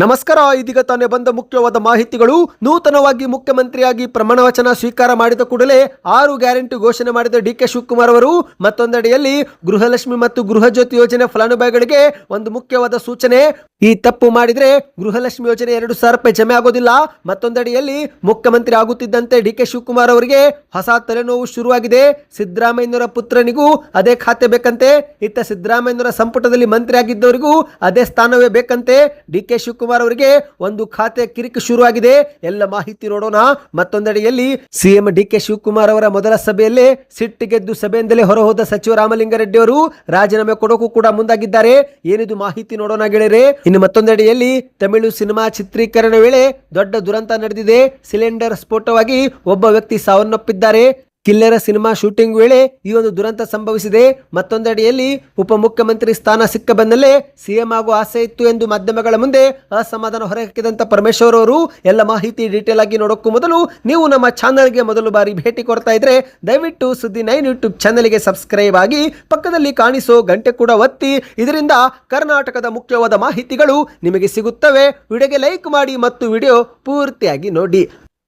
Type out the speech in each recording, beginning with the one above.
ನಮಸ್ಕಾರ. ಇದೀಗ ತಾನೇ ಬಂದ ಮುಖ್ಯವಾದ ಮಾಹಿತಿಗಳು. ನೂತನವಾಗಿ ಮುಖ್ಯಮಂತ್ರಿಯಾಗಿ ಪ್ರಮಾಣ ವಚನ ಸ್ವೀಕಾರ ಮಾಡಿದ ಕೂಡಲೇ 6 ಗ್ಯಾರಂಟಿ ಘೋಷಣೆ ಮಾಡಿದ ಡಿಕೆ ಶಿವಕುಮಾರ್ ಅವರು ಮತ್ತೊಂದೆಡೆಯಲ್ಲಿ ಗೃಹಲಕ್ಷ್ಮಿ ಮತ್ತು ಗೃಹಜ್ಯೋತಿ ಯೋಜನೆ ಫಲಾನುಭವಿಗಳಿಗೆ ಒಂದು ಮುಖ್ಯವಾದ ಸೂಚನೆ. ಈ ತಪ್ಪು ಮಾಡಿದ್ರೆ ಗೃಹಲಕ್ಷ್ಮಿ ಯೋಜನೆ 2,000 ರೂಪಾಯಿ ಜಮೆ ಆಗೋದಿಲ್ಲ. ಮತ್ತೊಂದೆಡೆಯಲ್ಲಿ ಮುಖ್ಯಮಂತ್ರಿ ಆಗುತ್ತಿದ್ದಂತೆ ಡಿಕೆ ಶಿವಕುಮಾರ್ ಅವರಿಗೆ ಹೊಸ ತಲೆನೋವು ಶುರುವಾಗಿದೆ. ಸಿದ್ದರಾಮಯ್ಯನವರ ಪುತ್ರನಿಗೂ ಅದೇ ಖಾತೆ ಬೇಕಂತೆ. ಇತ್ತ ಸಿದ್ದರಾಮಯ್ಯನವರ ಸಂಪುಟದಲ್ಲಿ ಮಂತ್ರಿ ಆಗಿದ್ದವರಿಗೂ ಅದೇ ಸ್ಥಾನವೇ ಬೇಕಂತೆ. ಡಿಕೆ ಶಿವಕುಮಾರ್ ಅವರಿಗೆ ಒಂದು ಖಾತೆ ಕಿರಿಕು ಶುರುವಾಗಿದೆ. ಎಲ್ಲ ಮಾಹಿತಿ ನೋಡೋಣ. ಮತ್ತೊಂದೆಡೆಯಲ್ಲಿ ಸಿಎಂ ಡಿಕೆ ಶಿವಕುಮಾರ್ ಅವರ ಮೊದಲ ಸಭೆಯಲ್ಲೇ ಸಿಟ್ಟಿಗೆದ್ದು ಸಭೆಯಿಂದಲೇ ಹೊರಹೋದ ಸಚಿವ ರಾಮಲಿಂಗಾರೆಡ್ಡಿ ಅವರು ರಾಜೀನಾಮೆ ಕೊಡೋಕು ಕೂಡ ಮುಂದಾಗಿದ್ದಾರೆ. ಏನಿದು ಮಾಹಿತಿ ನೋಡೋಣ ಗೆಳೆಯರೆ. ಇನ್ನು ಮತ್ತೊಂದೆಡೆಯಲ್ಲಿ ತಮಿಳು ಸಿನಿಮಾ ಚಿತ್ರೀಕರಣ ವೇಳೆ ದೊಡ್ಡ ದುರಂತ ನಡೆದಿದೆ. ಸಿಲಿಂಡರ್ ಸ್ಫೋಟವಾಗಿ ಒಬ್ಬ ವ್ಯಕ್ತಿ ಸಾವನ್ನಪ್ಪಿದ್ದಾರೆ. ಕಿಲ್ಲೆರ ಸಿನಿಮಾ ಶೂಟಿಂಗ್ ವೇಳೆ ಈ ಒಂದು ದುರಂತ ಸಂಭವಿಸಿದೆ. ಮತ್ತೊಂದೆಡೆಯಲ್ಲಿ ಉಪಮುಖ್ಯಮಂತ್ರಿ ಸ್ಥಾನ ಸಿಕ್ಕ ಬಂದಲ್ಲೇ ಸಿಎಂ ಆಗೋ ಆಸೆ ಇತ್ತು ಎಂದು ಮಾಧ್ಯಮಗಳ ಮುಂದೆ ಅಸಮಾಧಾನ ಹೊರಹಾಕಿದಂತ ಪರಮೇಶ್ವರ್ ಅವರು ಎಲ್ಲ ಮಾಹಿತಿ ಡೀಟೇಲ್ ಆಗಿ ನೋಡೋಕ್ಕೂ ಮೊದಲು ನೀವು ನಮ್ಮ ಚಾನಲ್ಗೆ ಮೊದಲು ಬಾರಿ ಭೇಟಿ ಕೊಡ್ತಾ ಇದ್ರೆ ದಯವಿಟ್ಟು ಸುದ್ದಿ 9 ಯೂಟ್ಯೂಬ್ ಚಾನಲ್ಗೆ ಸಬ್ಸ್ಕ್ರೈಬ್ ಆಗಿ ಪಕ್ಕದಲ್ಲಿ ಕಾಣಿಸೋ ಗಂಟೆ ಕೂಡ ಒತ್ತಿ. ಇದರಿಂದ ಕರ್ನಾಟಕದ ಮುಖ್ಯವಾದ ಮಾಹಿತಿಗಳು ನಿಮಗೆ ಸಿಗುತ್ತವೆ. ವಿಡಿಯೋಗೆ ಲೈಕ್ ಮಾಡಿ ಮತ್ತು ವಿಡಿಯೋ ಪೂರ್ತಿಯಾಗಿ ನೋಡಿ.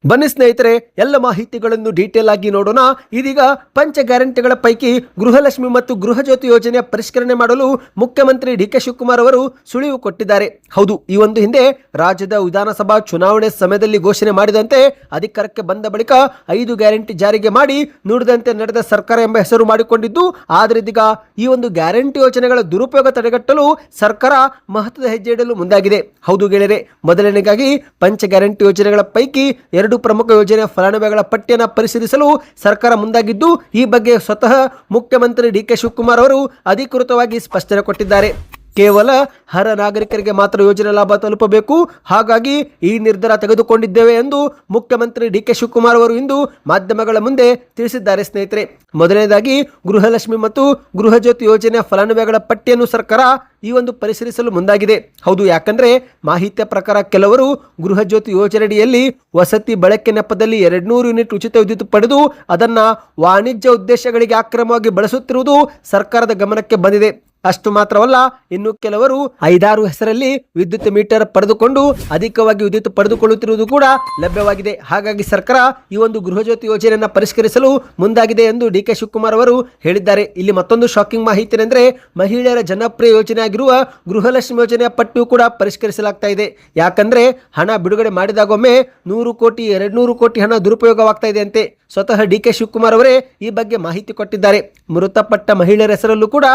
ಬನ್ನಿ ಸ್ನೇಹಿತರೆ, ಎಲ್ಲ ಮಾಹಿತಿಗಳನ್ನು ಡೀಟೇಲ್ ಆಗಿ ನೋಡೋಣ. ಇದೀಗ ಪಂಚ ಗ್ಯಾರಂಟಿಗಳ ಪೈಕಿ ಗೃಹಲಕ್ಷ್ಮಿ ಮತ್ತು ಗೃಹಜ್ಯೋತಿ ಯೋಜನೆಯ ಪರಿಷ್ಕರಣೆ ಮಾಡಲು ಮುಖ್ಯಮಂತ್ರಿ ಡಿಕೆ ಶಿವಕುಮಾರ್ ಅವರು ಸುಳಿವು ಕೊಟ್ಟಿದ್ದಾರೆ. ಹೌದು, ಈ ಒಂದು ಹಿಂದೆ ರಾಜ್ಯದ ವಿಧಾನಸಭಾ ಚುನಾವಣೆ ಸಮಯದಲ್ಲಿ ಘೋಷಣೆ ಮಾಡಿದಂತೆ ಅಧಿಕಾರಕ್ಕೆ ಬಂದ ಬಳಿಕ 5 ಗ್ಯಾರಂಟಿ ಜಾರಿಗೆ ಮಾಡಿ ನುಡಿದಂತೆ ನಡೆದ ಸರ್ಕಾರ ಎಂಬ ಹೆಸರು ಮಾಡಿಕೊಂಡಿದ್ದು. ಆದರೆ ಇದೀಗ ಈ ಒಂದು ಗ್ಯಾರಂಟಿ ಯೋಜನೆಗಳ ದುರುಪಯೋಗ ತಡೆಗಟ್ಟಲು ಸರ್ಕಾರ ಮಹತ್ವದ ಹೆಜ್ಜೆ ಇಡಲು ಮುಂದಾಗಿದೆ. ಹೌದು ಗೆಳೆಯರೆ, ಮೊದಲನೇಗಾಗಿ ಪಂಚ ಗ್ಯಾರಂಟಿ ಯೋಜನೆಗಳ ಪೈಕಿ 2 ಪ್ರಮುಖ ಯೋಜನೆಯ ಫಲಾನುಭವಿಗಳ ಪಟ್ಟಿಯನ್ನು ಪರಿಶೀಲಿಸಲು ಸರ್ಕಾರ ಮುಂದಾಗಿದ್ದು, ಈ ಬಗ್ಗೆ ಸ್ವತಃ ಮುಖ್ಯಮಂತ್ರಿ ಡಿಕೆ ಶಿವಕುಮಾರ್ ಅವರು ಅಧಿಕೃತವಾಗಿ ಸ್ಪಷ್ಟನೆ ಕೊಟ್ಟಿದ್ದಾರೆ. ಕೇವಲ ಅರ್ಹ ನಾಗರಿಕರಿಗೆ ಮಾತ್ರ ಯೋಜನೆ ಲಾಭ ತಲುಪಬೇಕು. ಹಾಗಾಗಿ ಈ ನಿರ್ಧಾರ ತೆಗೆದುಕೊಂಡಿದ್ದೇವೆ ಎಂದು ಮುಖ್ಯಮಂತ್ರಿ ಡಿಕೆ ಶಿವಕುಮಾರ್ ಅವರು ಇಂದು ಮಾಧ್ಯಮಗಳ ಮುಂದೆ ತಿಳಿಸಿದ್ದಾರೆ. ಸ್ನೇಹಿತರೆ, ಮೊದಲನೇದಾಗಿ ಗೃಹಲಕ್ಷ್ಮಿ ಮತ್ತು ಗೃಹಜ್ಯೋತಿ ಯೋಜನೆಯ ಫಲಾನುಭವಿಗಳ ಪಟ್ಟಿಯನ್ನು ಸರ್ಕಾರ ಈ ಒಂದು ಪರಿಶೀಲಿಸಲು ಮುಂದಾಗಿದೆ. ಹೌದು, ಯಾಕಂದ್ರೆ ಮಾಹಿತಿಯ ಪ್ರಕಾರ ಕೆಲವರು ಗೃಹಜ್ಯೋತಿ ಯೋಜನೆಯಡಿಯಲ್ಲಿ ವಸತಿ ಬಳಕೆ ನೆಪದಲ್ಲಿ 200 ಯೂನಿಟ್ ಉಚಿತ ವಿದ್ಯುತ್ ಪಡೆದು ಅದನ್ನ ವಾಣಿಜ್ಯ ಉದ್ದೇಶಗಳಿಗೆ ಅಕ್ರಮವಾಗಿ ಬಳಸುತ್ತಿರುವುದು ಸರ್ಕಾರದ ಗಮನಕ್ಕೆ ಬಂದಿದೆ. ಅಷ್ಟು ಮಾತ್ರವಲ್ಲ, ಇನ್ನು ಕೆಲವರು 5-6 ಹೆಸರಲ್ಲಿ ವಿದ್ಯುತ್ ಮೀಟರ್ ಪಡೆದುಕೊಂಡು ಅಧಿಕವಾಗಿ ವಿದ್ಯುತ್ ಪಡೆದುಕೊಳ್ಳುತ್ತಿರುವುದು ಕೂಡ ಲಭ್ಯವಾಗಿದೆ. ಹಾಗಾಗಿ ಸರ್ಕಾರ ಈ ಒಂದು ಗೃಹಜ್ಯೋತಿ ಯೋಜನೆಯನ್ನು ಪರಿಷ್ಕರಿಸಲು ಮುಂದಾಗಿದೆ ಎಂದು ಡಿಕೆ ಶಿವಕುಮಾರ್ ಅವರು ಹೇಳಿದ್ದಾರೆ. ಇಲ್ಲಿ ಮತ್ತೊಂದು ಶಾಕಿಂಗ್ ಮಾಹಿತಿ ಅಂದರೆ ಮಹಿಳೆಯರ ಜನಪ್ರಿಯ ಯೋಜನೆ ಆಗಿರುವ ಗೃಹಲಕ್ಷ್ಮಿ ಯೋಜನೆಯ ಪಟ್ಟಿಯೂ ಕೂಡ ಪರಿಷ್ಕರಿಸಲಾಗ್ತಾ ಇದೆ. ಯಾಕಂದ್ರೆ ಹಣ ಬಿಡುಗಡೆ ಮಾಡಿದಾಗೊಮ್ಮೆ 100 ಕೋಟಿ 200 ಕೋಟಿ ಹಣ ದುರುಪಯೋಗವಾಗ್ತಾ ಇದೆ ಅಂತೆ. ಸ್ವತಃ ಡಿಕೆ ಶಿವಕುಮಾರ್ ಅವರೇ ಈ ಬಗ್ಗೆ ಮಾಹಿತಿ ಕೊಟ್ಟಿದ್ದಾರೆ. ಮೃತಪಟ್ಟ ಮಹಿಳೆಯರ ಹೆಸರಲ್ಲೂ ಕೂಡ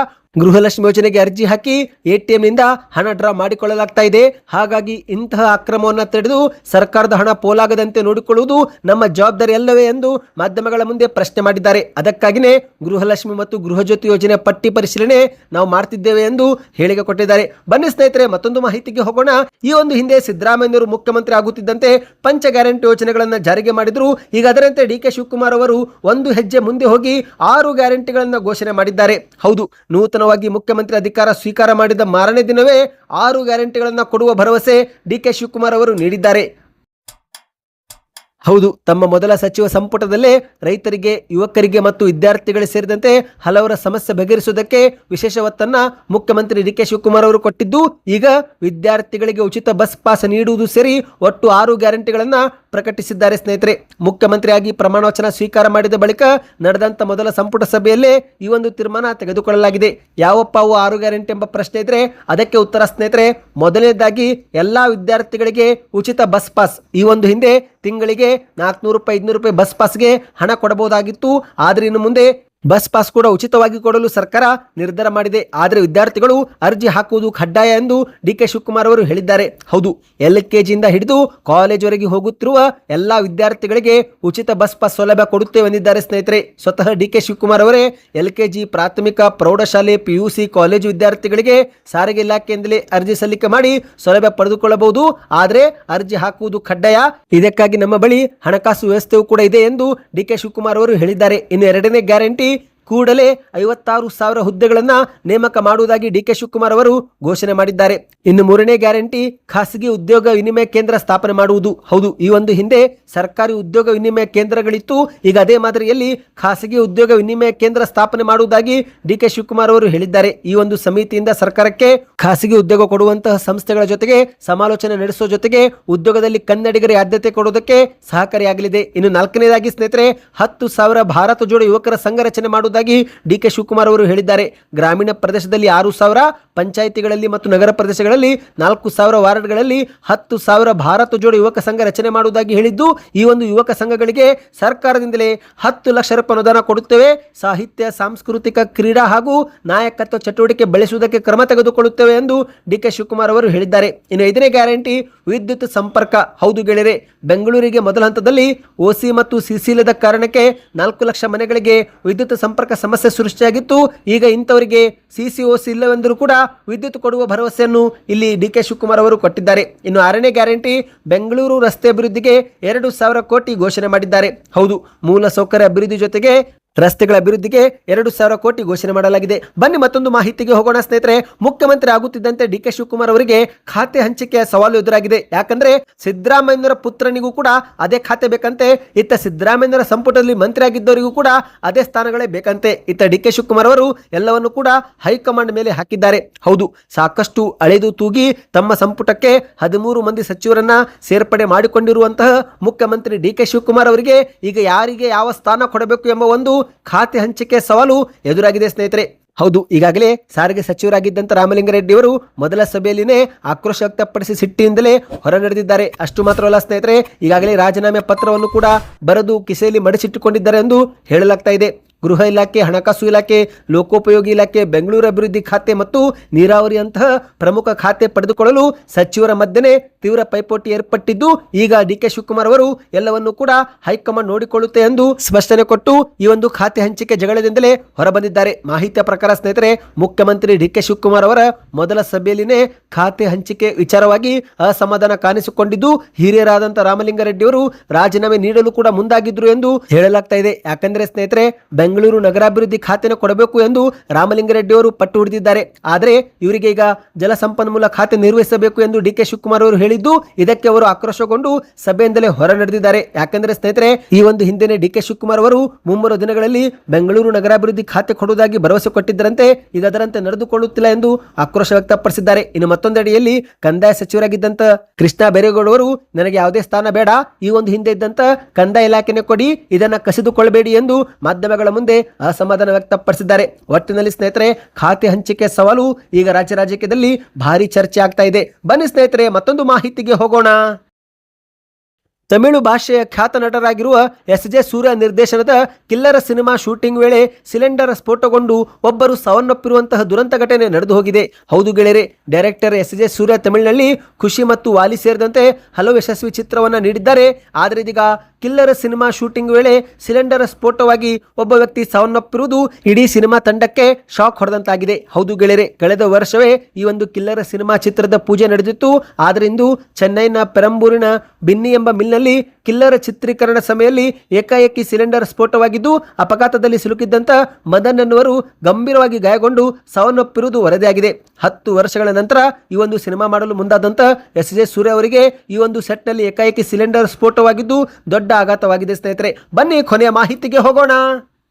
ಗೃಹಲಕ್ಷ್ಮಿ ಯೋಜನೆಗೆ ಅರ್ಜಿ ಹಾಕಿ ATM ನಿಂದ ಹಣ ಡ್ರಾ ಮಾಡಿಕೊಳ್ಳಲಾಗ್ತಾ ಇದೆ. ಹಾಗಾಗಿ ಇಂತಹ ಅಕ್ರಮವನ್ನು ತಡೆದು ಸರ್ಕಾರದ ಹಣ ಪೋಲಾಗದಂತೆ ನೋಡಿಕೊಳ್ಳುವುದು ನಮ್ಮ ಜವಾಬ್ದಾರಿ ಅಲ್ಲವೇ ಎಂದು ಮಾಧ್ಯಮಗಳ ಮುಂದೆ ಪ್ರಶ್ನೆ ಮಾಡಿದ್ದಾರೆ. ಅದಕ್ಕಾಗಿಯೇ ಗೃಹಲಕ್ಷ್ಮಿ ಮತ್ತು ಗೃಹಜ್ಯೋತಿ ಯೋಜನೆ ಪಟ್ಟಿ ಪರಿಶೀಲನೆ ನಾವು ಮಾಡ್ತಿದ್ದೇವೆ ಎಂದು ಹೇಳಿಕೆ ಕೊಟ್ಟಿದ್ದಾರೆ. ಬನ್ನಿ ಸ್ನೇಹಿತರೆ, ಮತ್ತೊಂದು ಮಾಹಿತಿಗೆ ಹೋಗೋಣ. ಈ ಒಂದು ಹಿಂದೆ ಸಿದ್ದರಾಮಯ್ಯನವರು ಮುಖ್ಯಮಂತ್ರಿ ಆಗುತ್ತಿದ್ದಂತೆ ಪಂಚ ಗ್ಯಾರಂಟಿ ಯೋಜನೆಗಳನ್ನು ಜಾರಿಗೆ ಮಾಡಿದ್ರು. ಈಗ ಅದರಂತೆ ಡಿಕೆ ಶಿವಕುಮಾರ್ ಅವರು ಒಂದು ಹೆಜ್ಜೆ ಮುಂದೆ ಹೋಗಿ 6 ಗ್ಯಾರಂಟಿಗಳನ್ನು ಘೋಷಣೆ ಮಾಡಿದ್ದಾರೆ. ಹೌದು, ನೂತನವಾಗಿ ಮುಖ್ಯಮಂತ್ರಿ ಅಧಿಕಾರ ಸ್ವೀಕಾರ ಮಾಡಿದ ಮಾರನೇ ದಿನವೇ 6 ಗ್ಯಾರಂಟಿಗಳನ್ನು ಕೊಡುವ ಭರವಸೆ ಡಿಕೆ ಶಿವಕುಮಾರ್ ಅವರು ನೀಡಿದ್ದಾರೆ. ಹೌದು, ತಮ್ಮ ಮೊದಲ ಸಚಿವ ಸಂಪುಟದಲ್ಲೇ ರೈತರಿಗೆ, ಯುವಕರಿಗೆ ಮತ್ತು ವಿದ್ಯಾರ್ಥಿಗಳಿಗೆ ಸೇರಿದಂತೆ ಹಲವರ ಸಮಸ್ಯೆ ಬಗೆಹರಿಸುವುದಕ್ಕೆ ವಿಶೇಷ ಒತ್ತನ್ನ ಮುಖ್ಯಮಂತ್ರಿ ಡಿಕೆ ಶಿವಕುಮಾರ್ ಅವರು ಕೊಟ್ಟಿದ್ದು, ಈಗ ವಿದ್ಯಾರ್ಥಿಗಳಿಗೆ ಉಚಿತ ಬಸ್ ಪಾಸ್ ನೀಡುವುದು ಸೇರಿ ಒಟ್ಟು 6 ಗ್ಯಾರಂಟಿಗಳನ್ನ ಪ್ರಕಟಿಸಿದ್ದಾರೆ. ಸ್ನೇಹಿತರೆ, ಮುಖ್ಯಮಂತ್ರಿಯಾಗಿ ಪ್ರಮಾಣ ವಚನ ಸ್ವೀಕಾರ ಮಾಡಿದ ಬಳಿಕ ನಡೆದಂತ ಮೊದಲ ಸಂಪುಟ ಸಭೆಯಲ್ಲೇ ಈ ಒಂದು ತೀರ್ಮಾನ ತೆಗೆದುಕೊಳ್ಳಲಾಗಿದೆ. ಯಾವಪ್ಪ ಅವು 6 ಗ್ಯಾರಂಟಿ ಎಂಬ ಪ್ರಶ್ನೆ ಇದ್ರೆ ಅದಕ್ಕೆ ಉತ್ತರ ಸ್ನೇಹಿತರೆ, ಮೊದಲನೇದಾಗಿ ಎಲ್ಲಾ ವಿದ್ಯಾರ್ಥಿಗಳಿಗೆ ಉಚಿತ ಬಸ್ ಪಾಸ್. ಈ ಒಂದು ಹಿಂದೆ ತಿಂಗಳಿಗೆ 400 ರೂಪಾಯಿ 500 ರೂಪಾಯಿ ಬಸ್ ಪಾಸ್ಗೆ ಹಣ ಕೊಡಬಹುದಾಗಿತ್ತು. ಆದರೆ ಇನ್ನು ಮುಂದೆ ಬಸ್ ಪಾಸ್ ಕೂಡ ಉಚಿತವಾಗಿ ಕೊಡಲು ಸರ್ಕಾರ ನಿರ್ಧಾರ ಮಾಡಿದೆ. ಆದರೆ ವಿದ್ಯಾರ್ಥಿಗಳು ಅರ್ಜಿ ಹಾಕುವುದು ಕಡ್ಡಾಯ ಎಂದು ಡಿಕೆ ಶಿವಕುಮಾರ್ ಅವರು ಹೇಳಿದ್ದಾರೆ. ಹೌದು, LKGಯಿಂದ ಹಿಡಿದು ಕಾಲೇಜುವರೆಗೆ ಹೋಗುತ್ತಿರುವ ಎಲ್ಲಾ ವಿದ್ಯಾರ್ಥಿಗಳಿಗೆ ಉಚಿತ ಬಸ್ ಪಾಸ್ ಸೌಲಭ್ಯ ಕೊಡುತ್ತೇವೆ ಎಂದಿದ್ದಾರೆ. ಸ್ನೇಹಿತರೆ, ಸ್ವತಃ ಡಿಕೆ ಶಿವಕುಮಾರ್ ಅವರೇ LKG, ಪ್ರಾಥಮಿಕ, ಪ್ರೌಢಶಾಲೆ, PUC ಕಾಲೇಜು ವಿದ್ಯಾರ್ಥಿಗಳಿಗೆ ಸಾರಿಗೆ ಇಲಾಖೆಯಿಂದಲೇ ಅರ್ಜಿ ಸಲ್ಲಿಕೆ ಮಾಡಿ ಸೌಲಭ್ಯ ಪಡೆದುಕೊಳ್ಳಬಹುದು. ಆದರೆ ಅರ್ಜಿ ಹಾಕುವುದು ಕಡ್ಡಾಯ. ಇದಕ್ಕಾಗಿ ನಮ್ಮ ಬಳಿ ಹಣಕಾಸು ವ್ಯವಸ್ಥೆಯೂ ಕೂಡ ಇದೆ ಎಂದು ಡಿಕೆ ಶಿವಕುಮಾರ್ ಅವರು ಹೇಳಿದ್ದಾರೆ. ಇನ್ನು ಎರಡನೇ ಗ್ಯಾರಂಟಿ ಕೂಡಲೇ 56,000 ಹುದ್ದೆಗಳನ್ನು ನೇಮಕ ಮಾಡುವುದಾಗಿ ಡಿಕೆ ಶಿವಕುಮಾರ್ ಅವರು ಘೋಷಣೆ ಮಾಡಿದ್ದಾರೆ. ಇನ್ನು ಮೂರನೇ ಗ್ಯಾರಂಟಿ ಖಾಸಗಿ ಉದ್ಯೋಗ ವಿನಿಮಯ ಕೇಂದ್ರ ಸ್ಥಾಪನೆ ಮಾಡುವುದು. ಹೌದು, ಈ ಒಂದು ಹಿಂದೆ ಸರ್ಕಾರಿ ಉದ್ಯೋಗ ವಿನಿಮಯ ಕೇಂದ್ರಗಳಿತ್ತು. ಈಗ ಅದೇ ಮಾದರಿಯಲ್ಲಿ ಖಾಸಗಿ ಉದ್ಯೋಗ ವಿನಿಮಯ ಕೇಂದ್ರ ಸ್ಥಾಪನೆ ಮಾಡುವುದಾಗಿ ಡಿಕೆ ಶಿವಕುಮಾರ್ ಅವರು ಹೇಳಿದ್ದಾರೆ. ಈ ಒಂದು ಸಮಿತಿಯಿಂದ ಸರ್ಕಾರಕ್ಕೆ ಖಾಸಗಿ ಉದ್ಯೋಗ ಕೊಡುವಂತಹ ಸಂಸ್ಥೆಗಳ ಜೊತೆಗೆ ಸಮಾಲೋಚನೆ ನಡೆಸುವ ಜೊತೆಗೆ ಉದ್ಯೋಗದಲ್ಲಿ ಕನ್ನಡಿಗರಿಗೆ ಆದ್ಯತೆ ಕೊಡುವುದಕ್ಕೆ ಸಹಕಾರಿಯಾಗಲಿದೆ. ಇನ್ನು ನಾಲ್ಕನೇದಾಗಿ ಸ್ನೇಹಿತರೆ 10,000 ಭಾರತ ಜೋಡೋ ಯುವಕರ ಸಂಘ ರಚನೆ ಮಾಡುವುದಾಗಿ ಡಿಕೆ ಶಿವಕುಮಾರ್ ಅವರು ಹೇಳಿದ್ದಾರೆ. ಗ್ರಾಮೀಣ ಪ್ರದೇಶದಲ್ಲಿ 6,000, ಪಂಚಾಯಿತಿಗಳಲ್ಲಿ ಮತ್ತು ನಗರ ಪ್ರದೇಶಗಳಲ್ಲಿ 4,000, ವಾರ್ಡ್ಗಳಲ್ಲಿ 10,000 ಭಾರತ ಜೋಡೋ ಯುವಕ ಸಂಘ ರಚನೆ ಮಾಡುವುದಾಗಿ ಹೇಳಿದ್ದು, ಈ ಒಂದು ಯುವಕ ಸಂಘಗಳಿಗೆ ಸರ್ಕಾರದಿಂದಲೇ 10 ಲಕ್ಷ ರೂಪಾಯಿ ಅನುದಾನ ಕೊಡುತ್ತೇವೆ. ಸಾಹಿತ್ಯ, ಸಾಂಸ್ಕೃತಿಕ, ಕ್ರೀಡಾ ಹಾಗೂ ನಾಯಕತ್ವ ಚಟುವಟಿಕೆ ಬೆಳೆಸುವುದಕ್ಕೆ ಕ್ರಮ ತೆಗೆದುಕೊಳ್ಳುತ್ತೇವೆ ಎಂದು ಡಿಕೆ ಶಿವಕುಮಾರ್ ಅವರು ಹೇಳಿದ್ದಾರೆ. ಇನ್ನು 5ನೇ ಗ್ಯಾರಂಟಿ ವಿದ್ಯುತ್ ಸಂಪರ್ಕ. ಹೌದು ಗೆಳೆಯರೆ, ಬೆಂಗಳೂರಿಗೆ ಮೊದಲ ಹಂತದಲ್ಲಿ ಓಸಿ ಮತ್ತು ಸಿಸಿ ಇಲ್ಲದ ಕಾರಣಕ್ಕೆ 4 ಲಕ್ಷ ಮನೆಗಳಿಗೆ ವಿದ್ಯುತ್ ಸಂಪರ್ಕ ಸಮಸ್ಯೆ ಸೃಷ್ಟಿಯಾಗಿತ್ತು. ಈಗ ಇಂಥವರಿಗೆ ಸಿಸಿ ಓಸಿ ಇಲ್ಲವೆಂದರೂ ಕೂಡ ವಿದ್ಯುತ್ ಕೊಡುವ ಭರವಸೆಯನ್ನು ಇಲ್ಲಿ ಡಿಕೆ ಶಿವಕುಮಾರ್ ಅವರು ಕೊಟ್ಟಿದ್ದಾರೆ. ಇನ್ನು 6ನೇ ಗ್ಯಾರಂಟಿ ಬೆಂಗಳೂರು ರಸ್ತೆ ಅಭಿವೃದ್ಧಿಗೆ 2,000 ಕೋಟಿ ಘೋಷಣೆ ಮಾಡಿದ್ದಾರೆ. ಹೌದು, ಮೂಲ ಸೌಕರ್ಯ ಅಭಿವೃದ್ಧಿ ಜೊತೆಗೆ ರಸ್ತೆಗಳ ಅಭಿವೃದ್ಧಿಗೆ 2,000 ಕೋಟಿ ಘೋಷಣೆ ಮಾಡಲಾಗಿದೆ. ಬನ್ನಿ ಮತ್ತೊಂದು ಮಾಹಿತಿಗೆ ಹೋಗೋಣ ಸ್ನೇಹಿತರೆ. ಮುಖ್ಯಮಂತ್ರಿ ಆಗುತ್ತಿದ್ದಂತೆ ಡಿಕೆ ಶಿವಕುಮಾರ್ ಅವರಿಗೆ ಖಾತೆ ಹಂಚಿಕೆಯ ಸವಾಲು ಎದುರಾಗಿದೆ. ಯಾಕಂದ್ರೆ ಸಿದ್ದರಾಮಯ್ಯರ ಪುತ್ರನಿಗೂ ಕೂಡ ಅದೇ ಖಾತೆ ಬೇಕಂತೆ. ಇತ್ತ ಸಿದ್ದರಾಮಯ್ಯರ ಸಂಪುಟದಲ್ಲಿ ಮಂತ್ರಿ ಆಗಿದ್ದವರಿಗೂ ಕೂಡ ಅದೇ ಸ್ಥಾನಗಳೇ ಬೇಕಂತೆ. ಇತ್ತ ಡಿಕೆ ಶಿವಕುಮಾರ್ ಅವರು ಎಲ್ಲವನ್ನು ಕೂಡ ಹೈಕಮಾಂಡ್ ಮೇಲೆ ಹಾಕಿದ್ದಾರೆ. ಹೌದು, ಸಾಕಷ್ಟು ಅಳೆದು ತೂಗಿ ತಮ್ಮ ಸಂಪುಟಕ್ಕೆ 13 ಮಂದಿ ಸಚಿವರನ್ನ ಸೇರ್ಪಡೆ ಮಾಡಿಕೊಂಡಿರುವಂತಹ ಮುಖ್ಯಮಂತ್ರಿ ಡಿಕೆ ಶಿವಕುಮಾರ್ ಅವರಿಗೆ ಈಗ ಯಾರಿಗೆ ಯಾವ ಸ್ಥಾನ ಕೊಡಬೇಕು ಎಂಬ ಒಂದು ಖಾತೆ ಹಂಚಿಕೆ ಸವಾಲು ಎದುರಾಗಿದೆ ಸ್ನೇಹಿತರೆ. ಹೌದು, ಈಗಾಗಲೇ ಸಾರಿಗೆ ಸಚಿವರಾಗಿದ್ದಂತ ರಾಮಲಿಂಗಾರೆಡ್ಡಿ ಅವರು ಮೊದಲ ಸಭೆಯಲ್ಲಿನೇ ಆಕ್ರೋಶ ವ್ಯಕ್ತಪಡಿಸಿ ಸಿಟ್ಟಿಯಿಂದಲೇ ಹೊರ ನಡೆದಿದ್ದಾರೆ. ಅಷ್ಟು ಮಾತ್ರವಲ್ಲ ಸ್ನೇಹಿತರೆ, ಈಗಾಗಲೇ ರಾಜೀನಾಮೆ ಪತ್ರವನ್ನು ಕೂಡ ಬರೆದು ಕಿಸೆಯಲ್ಲಿ ಮಡಿಸಿಟ್ಟುಕೊಂಡಿದ್ದಾರೆ ಎಂದು ಹೇಳಲಾಗ್ತಾ ಇದೆ. ಗೃಹ ಇಲಾಖೆ, ಹಣಕಾಸು ಇಲಾಖೆ, ಲೋಕೋಪಯೋಗಿ ಇಲಾಖೆ, ಬೆಂಗಳೂರು ಅಭಿವೃದ್ಧಿ ಖಾತೆ ಮತ್ತು ನೀರಾವರಿಯಂತಹ ಪ್ರಮುಖ ಖಾತೆ ಪಡೆದುಕೊಳ್ಳಲು ಸಚಿವರ ಮಧ್ಯೆ ತೀವ್ರ ಪೈಪೋಟಿ ಏರ್ಪಟ್ಟಿದ್ದು, ಈಗ ಡಿಕೆ ಶಿವಕುಮಾರ್ ಅವರು ಎಲ್ಲವನ್ನೂ ಕೂಡ ಹೈಕಮಾಂಡ್ ನೋಡಿಕೊಳ್ಳುತ್ತೆ ಎಂದು ಸ್ಪಷ್ಟನೆ ಕೊಟ್ಟು ಈ ಒಂದು ಖಾತೆ ಹಂಚಿಕೆ ಜಗಳದಿಂದಲೇ ಹೊರಬಂದಿದ್ದಾರೆ. ಮಾಹಿತಿಯ ಪ್ರಕಾರ ಸ್ನೇಹಿತರೆ, ಮುಖ್ಯಮಂತ್ರಿ ಡಿಕೆ ಶಿವಕುಮಾರ್ ಅವರ ಮೊದಲ ಸಭೆಯಲ್ಲಿನೇ ಖಾತೆ ಹಂಚಿಕೆ ವಿಚಾರವಾಗಿ ಅಸಮಾಧಾನ ಕಾಣಿಸಿಕೊಂಡಿದ್ದು, ಹಿರಿಯರಾದಂಥ ರಾಮಲಿಂಗಾರೆಡ್ಡಿ ಅವರು ರಾಜೀನಾಮೆ ನೀಡಲು ಕೂಡ ಮುಂದಾಗಿದ್ರು ಎಂದು ಹೇಳಲಾಗ್ತಾ ಇದೆ. ಯಾಕಂದ್ರೆ ಸ್ನೇಹಿತರೆ, ಬೆಂಗಳೂರು ನಗರಾಭಿವೃದ್ಧಿ ಖಾತೆನ ಕೊಡಬೇಕು ಎಂದು ರಾಮಲಿಂಗಾರೆಡ್ಡಿ ಅವರು ಪಟ್ಟು ಹಿಡಿದಿದ್ದಾರೆ. ಆದರೆ ಇವರಿಗೆ ಈಗ ಜಲಸಂಪನ್ಮೂಲ ಖಾತೆ ನಿರ್ವಹಿಸಬೇಕು ಎಂದು ಡಿಕೆ ಶಿವಕುಮಾರ್ ಅವರು ಹೇಳಿದ್ದು, ಇದಕ್ಕೆ ಅವರು ಆಕ್ರೋಶಗೊಂಡು ಸಭೆಯಿಂದಲೇ ಹೊರ ನಡೆದಿದ್ದಾರೆ. ಯಾಕಂದ್ರೆ ಸ್ನೇಹಿತರೆ, ಈ ಒಂದು ಹಿಂದೆನೆ ಡಿಕೆ ಶಿವಕುಮಾರ್ ಅವರು ಮುಂಬರುವ ದಿನಗಳಲ್ಲಿ ಬೆಂಗಳೂರು ನಗರಾಭಿವೃದ್ಧಿ ಖಾತೆ ಕೊಡುವುದಾಗಿ ಭರವಸೆ ಕೊಟ್ಟಿದ್ದರಂತೆ. ಈಗ ಅದರಂತೆ ನಡೆದುಕೊಳ್ಳುತ್ತಿಲ್ಲ ಎಂದು ಆಕ್ರೋಶ ವ್ಯಕ್ತಪಡಿಸಿದ್ದಾರೆ. ಇನ್ನು ಮತ್ತೊಂದೆಡೆಯಲ್ಲಿ ಕಂದಾಯ ಸಚಿವರಾಗಿದ್ದಂತ ಕೃಷ್ಣ ಬೈರೇಗೌಡ ಅವರು, ನನಗೆ ಯಾವುದೇ ಸ್ಥಾನ ಬೇಡ, ಈ ಒಂದು ಹಿಂದೆ ಇದ್ದಂತ ಕಂದಾಯ ಇಲಾಖೆನೇ ಕೊಡಿ, ಇದನ್ನ ಕಸಿದುಕೊಳ್ಳಬೇಡಿ ಎಂದು ಮಾಧ್ಯಮಗಳ ಮುಂದೆ ಅಸಮಾಧಾನ ವ್ಯಕ್ತಪಡಿಸಿದ್ದಾರೆ. ಒಟ್ಟಿನಲ್ಲಿ ಸ್ನೇಹಿತರೆ, ಖಾತೆ ಹಂಚಿಕೆ ಸವಾಲು ಈಗ ರಾಜ್ಯದಲ್ಲಿ ಭಾರಿ ಚರ್ಚೆ ಆಗ್ತಾ ಇದೆ. ಬನ್ನಿ ಸ್ನೇಹಿತರೆ, ಮತ್ತೊಂದು ಮಾಹಿತಿಗೆ ಹೋಗೋಣ. ತಮಿಳು ಭಾಷೆಯ ಖ್ಯಾತ ನಟರಾಗಿರುವ ಎಸ್.ಜೆ. ಸೂರ್ಯ ನಿರ್ದೇಶನದ ಕಿಲ್ಲರ ಸಿನಿಮಾ ಶೂಟಿಂಗ್ ವೇಳೆ ಸಿಲಿಂಡರ್ ಸ್ಫೋಟಗೊಂಡು ಒಬ್ಬರು ಸಾವನ್ನಪ್ಪಿರುವಂತಹ ದುರಂತ ಘಟನೆ ನಡೆದು ಹೋಗಿದೆ. ಹೌದು ಗೆಳೆಯರೆ, ಡೈರೆಕ್ಟರ್ ಎಸ್.ಜೆ. ಸೂರ್ಯ ತಮಿಳಿನಲ್ಲಿ ಖುಷಿ ಮತ್ತು ವಾಲಿ ಸೇರಿದಂತೆ ಹಲವು ಯಶಸ್ವಿ ಚಿತ್ರವನ್ನು ನೀಡಿದ್ದಾರೆ. ಆದರೆ ಇದೀಗ ಕಿಲ್ಲರ ಸಿನಿಮಾ ಶೂಟಿಂಗ್ ವೇಳೆ ಸಿಲಿಂಡರ್ ಸ್ಫೋಟವಾಗಿ ಒಬ್ಬ ವ್ಯಕ್ತಿ ಸಾವನ್ನಪ್ಪಿರುವುದು ಇಡೀ ಸಿನಿಮಾ ತಂಡಕ್ಕೆ ಶಾಕ್ ಹೊಡೆದಂತಾಗಿದೆ. ಹೌದು ಗೆಳೆಯರೆ, ಕಳೆದ ವರ್ಷವೇ ಈ ಒಂದು ಕಿಲ್ಲರ ಸಿನಿಮಾ ಚಿತ್ರದ ಪೂಜೆ ನಡೆದಿತ್ತು. ಆದರೆ ಇಂದು ಚೆನ್ನೈನ ಪೆರಂಬೂರಿನ ಬಿನ್ನಿ ಎಂಬ ಮಿಲ್ನಲ್ಲಿ ಕಿಲ್ಲರ ಚಿತ್ರೀಕರಣ ಸಮಯದಲ್ಲಿ ಏಕಾಏಕಿ ಸಿಲಿಂಡರ್ ಸ್ಫೋಟವಾಗಿದ್ದು, ಅಪಘಾತದಲ್ಲಿ ಸಿಲುಕಿದ್ದಂತ ಮದನ್ ಎನ್ನುವರು ಗಂಭೀರವಾಗಿ ಗಾಯಗೊಂಡು ಸಾವನ್ನಪ್ಪಿರುವುದು ವರದಿಯಾಗಿದೆ. 10 ವರ್ಷಗಳ ನಂತರ ಈ ಒಂದು ಸಿನಿಮಾ ಮಾಡಲು ಮುಂದಾದಂತ ಎಸ್.ಜೆ. ಸೂರ್ಯ ಅವರಿಗೆ ಈ ಒಂದು ಸೆಟ್ನಲ್ಲಿ ಏಕಾಏಕಿ ಸಿಲಿಂಡರ್ ಸ್ಫೋಟವಾಗಿದ್ದು ದೊಡ್ಡ ಆಘಾತವಾಗಿದೆ ಸ್ನೇಹಿತರೆ. ಬನ್ನಿ ಕೊನೆಯ ಮಾಹಿತಿಗೆ ಹೋಗೋಣ.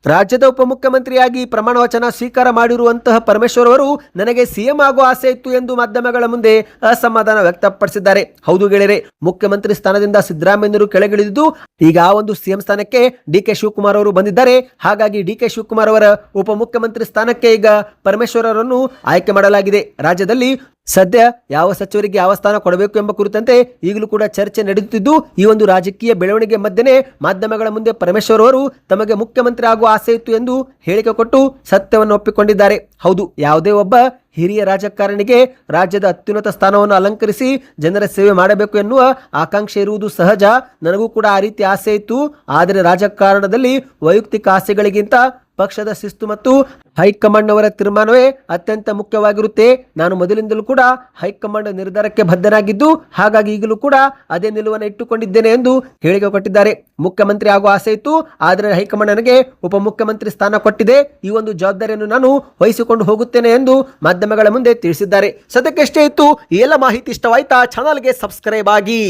ರಾಜ್ಯದ ಉಪಮುಖ್ಯಮಂತ್ರಿಯಾಗಿ ಪ್ರಮಾಣ ವಚನ ಸ್ವೀಕಾರ ಮಾಡಿರುವಂತಹ ಪರಮೇಶ್ವರ್ ಅವರು, ನನಗೆ ಸಿಎಂ ಆಗುವ ಆಸೆ ಇತ್ತು ಎಂದು ಮಾಧ್ಯಮಗಳ ಮುಂದೆ ಅಸಮಾಧಾನ ವ್ಯಕ್ತಪಡಿಸಿದ್ದಾರೆ. ಹೌದು ಗೆಳೆಯರೆ, ಮುಖ್ಯಮಂತ್ರಿ ಸ್ಥಾನದಿಂದ ಸಿದ್ದರಾಮಯ್ಯರು ಕೆಳಗಿಳಿದಿದ್ದು ಈಗ ಆ ಒಂದು ಸಿಎಂ ಸ್ಥಾನಕ್ಕೆ ಡಿಕೆ ಶಿವಕುಮಾರ್ ಅವರು ಬಂದಿದ್ದಾರೆ. ಹಾಗಾಗಿ ಡಿಕೆ ಶಿವಕುಮಾರ್ ಅವರ ಉಪಮುಖ್ಯಮಂತ್ರಿ ಸ್ಥಾನಕ್ಕೆ ಈಗ ಪರಮೇಶ್ವರ್ ಅವರನ್ನು ಆಯ್ಕೆ ಮಾಡಲಾಗಿದೆ. ರಾಜ್ಯದಲ್ಲಿ ಸದ್ಯ ಯಾವ ಸಚಿವರಿಗೆ ಯಾವ ಸ್ಥಾನ ಕೊಡಬೇಕು ಎಂಬ ಕುರಿತಂತೆ ಈಗಲೂ ಕೂಡ ಚರ್ಚೆ ನಡೆಯುತ್ತಿದ್ದು, ಈ ಒಂದು ರಾಜಕೀಯ ಬೆಳವಣಿಗೆ ಮಧ್ಯೆ ಮಾಧ್ಯಮಗಳ ಮುಂದೆ ಪರಮೇಶ್ವರ್ ಅವರು ತಮಗೆ ಮುಖ್ಯಮಂತ್ರಿ ಆಗುವ ಆಸೆ ಇತ್ತು ಎಂದು ಹೇಳಿಕೆ ಕೊಟ್ಟು ಸತ್ಯವನ್ನು ಒಪ್ಪಿಕೊಂಡಿದ್ದಾರೆ. ಹೌದು, ಯಾವುದೇ ಒಬ್ಬ ಹಿರಿಯ ರಾಜಕಾರಣಿಗೆ ರಾಜ್ಯದ ಅತ್ಯುನ್ನತ ಸ್ಥಾನವನ್ನು ಅಲಂಕರಿಸಿ ಜನರ ಸೇವೆ ಮಾಡಬೇಕು ಎನ್ನುವ ಆಕಾಂಕ್ಷೆ ಇರುವುದು ಸಹಜ. ನನಗೂ ಕೂಡ ಆ ರೀತಿ ಆಸೆ ಇತ್ತು. ಆದರೆ ರಾಜಕಾರಣದಲ್ಲಿ ವೈಯಕ್ತಿಕ ಆಸೆಗಳಿಗಿಂತ ಪಕ್ಷದ ಶಿಸ್ತು ಮತ್ತು ಹೈಕಮಾಂಡ್ ಅವರ ತೀರ್ಮಾನವೇ ಅತ್ಯಂತ ಮುಖ್ಯವಾಗಿರುತ್ತೆ. ನಾನು ಮೊದಲಿಂದಲೂ ಕೂಡ ಹೈಕಮಾಂಡ್ ನಿರ್ಧಾರಕ್ಕೆ ಬದ್ಧನಾಗಿದ್ದು ಹಾಗಾಗಿ ಈಗಲೂ ಕೂಡ ಅದೇ ನಿಲುವನ್ನು ಇಟ್ಟುಕೊಂಡಿದ್ದೇನೆ ಎಂದು ಹೇಳಿಕೆ ಕೊಟ್ಟಿದ್ದಾರೆ. ಮುಖ್ಯಮಂತ್ರಿ ಆಗೋ ಆಸೆ ಇತ್ತು, ಆದರೆ ಹೈಕಮಾಂಡ್ ನನಗೆ ಉಪಮುಖ್ಯಮಂತ್ರಿ ಸ್ಥಾನ ಕೊಟ್ಟಿದೆ. ಈ ಒಂದು ಜವಾಬ್ದಾರಿಯನ್ನು ನಾನು ವಹಿಸಿಕೊಂಡು ಹೋಗುತ್ತೇನೆ ಎಂದು ಮಾಧ್ಯಮಗಳ ಮುಂದೆ ತಿಳಿಸಿದ್ದಾರೆ. ಸದ್ಯಕ್ಕೆ ಎಷ್ಟೇ ಇತ್ತು, ಈ ಎಲ್ಲ ಮಾಹಿತಿ ಇಷ್ಟವಾಯ್ತಾ? ಚಾನಲ್ಗೆ ಸಬ್ಸ್ಕ್ರೈಬ್ ಆಗಿ.